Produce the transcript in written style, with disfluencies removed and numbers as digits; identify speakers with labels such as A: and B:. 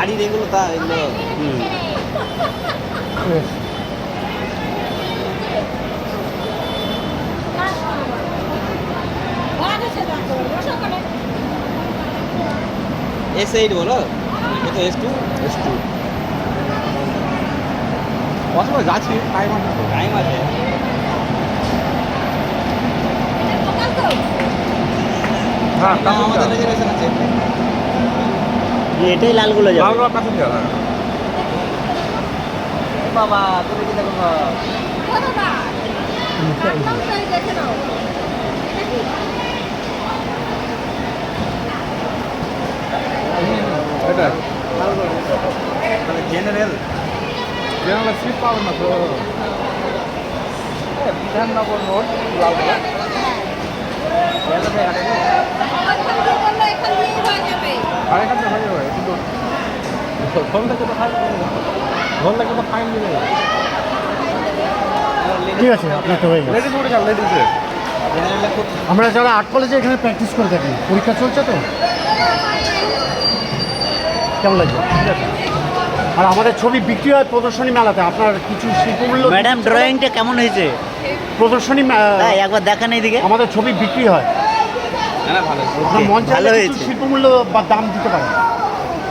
A: বাড়ির এগুলো তা এগুলো S8 বলো, এ তো S2
B: S2 অসময় যাচ্ছি, টাইম আছে তো।
A: টাইম আছে।
B: হ্যাঁ
A: না, আমাদের রিজার্ভেশন আছে।
C: এটাই লালগুলো যাবে।
B: লালগোলা প্যাসেঞ্জার। হ্যাঁ
A: এ বাবা তুমি কি দেখো
B: এটা
A: মানে জেনারেল
B: জেনারেল সিট পাবেন না তো।
A: বিধাননগর রোড লালগোলা রেলওয়ে ঘাটে
B: আর এখান থেকে হয়ে যাবে কিন্তু ঘর লাগে তো ফাইন ঘর লাগে তো ফাইন দিবে।
D: ঠিক আছে, আপনার তো হয়ে গেছে।
B: লেডিস উঠে যান, লেডিসের
A: জেনারেলে খুব
D: আমরা যারা আর্ট কলেজে এখানে প্র্যাকটিস করে থাকি, পরীক্ষা চলছে তো, কেমন লাগছে? ঠিক আছে। আর আমাদের ছবি বিক্রি হয় প্রদর্শনী মেলাতে। আপনার কিছু শিল্পমূল্য
C: ম্যাডাম ড্রয়িংটা কেমন হয়েছে?
D: প্রদর্শনী
C: তাই একবার দেখান এইদিকে।
D: আমাদের ছবি বিক্রি হয়।
A: না ভালো
D: আপনার মঞ্চে
C: ভালো
D: কিছু
C: হয়েছে।
D: শিল্পমূল্য বা দাম দিতে পারেন।